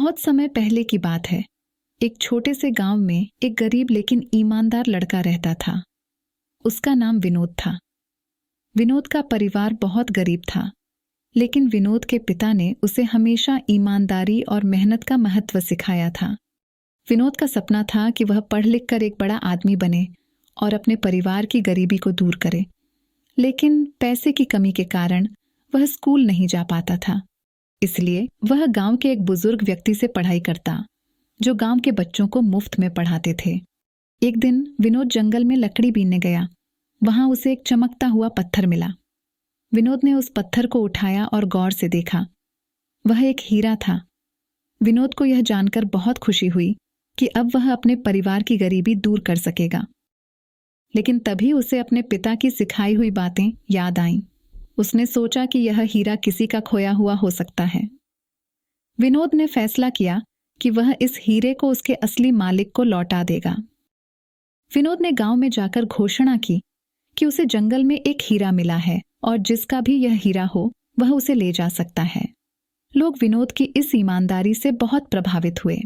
बहुत समय पहले की बात है। एक छोटे से गांव में एक गरीब लेकिन ईमानदार लड़का रहता था। उसका नाम विनोद था। विनोद का परिवार बहुत गरीब था, लेकिन विनोद के पिता ने उसे हमेशा ईमानदारी और मेहनत का महत्व सिखाया था। विनोद का सपना था कि वह पढ़ लिख कर एक बड़ा आदमी बने और अपने परिवार की गरीबी को दूर करे। लेकिन पैसे की कमी के कारण वह स्कूल नहीं जा पाता था। इसलिए वह गांव के एक बुजुर्ग व्यक्ति से पढ़ाई करता, जो गांव के बच्चों को मुफ्त में पढ़ाते थे। एक दिन विनोद जंगल में लकड़ी बीनने गया। वहां उसे एक चमकता हुआ पत्थर मिला। विनोद ने उस पत्थर को उठाया और गौर से देखा। वह एक हीरा था। विनोद को यह जानकर बहुत खुशी हुई कि अब वह अपने परिवार की गरीबी दूर कर सकेगा। लेकिन तभी उसे अपने पिता की सिखाई हुई बातें याद आईं। उसने सोचा कि यह हीरा किसी का खोया हुआ हो सकता है। विनोद ने फैसला किया कि वह इस हीरे को उसके असली मालिक को लौटा देगा। विनोद ने गांव में जाकर घोषणा की कि उसे जंगल में एक हीरा मिला है और जिसका भी यह हीरा हो वह उसे ले जा सकता है। लोग विनोद की इस ईमानदारी से बहुत प्रभावित हुए।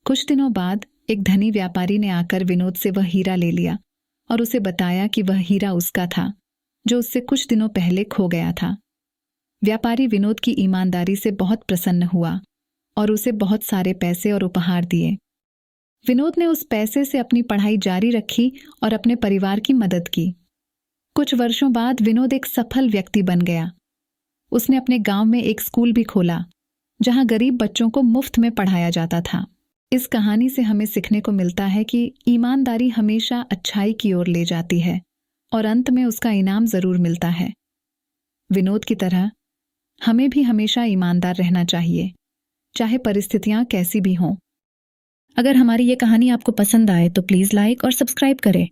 कुछ दिनों बाद एक धनी व्यापारी ने आकर विनोद से वह हीरा ले लिया और उसे बताया कि वह हीरा उसका था, जो उससे कुछ दिनों पहले खो गया था। व्यापारी विनोद की ईमानदारी से बहुत प्रसन्न हुआ और उसे बहुत सारे पैसे और उपहार दिए। विनोद ने उस पैसे से अपनी पढ़ाई जारी रखी और अपने परिवार की मदद की। कुछ वर्षों बाद विनोद एक सफल व्यक्ति बन गया। उसने अपने गांव में एक स्कूल भी खोला, जहां गरीब बच्चों को मुफ्त में पढ़ाया जाता था। इस कहानी से हमें सीखने को मिलता है कि ईमानदारी हमेशा अच्छाई की ओर ले जाती है और अंत में उसका इनाम जरूर मिलता है। विनोद की तरह हमें भी हमेशा ईमानदार रहना चाहिए, चाहे परिस्थितियां कैसी भी हों। अगर हमारी ये कहानी आपको पसंद आए तो प्लीज़ लाइक और सब्सक्राइब करें।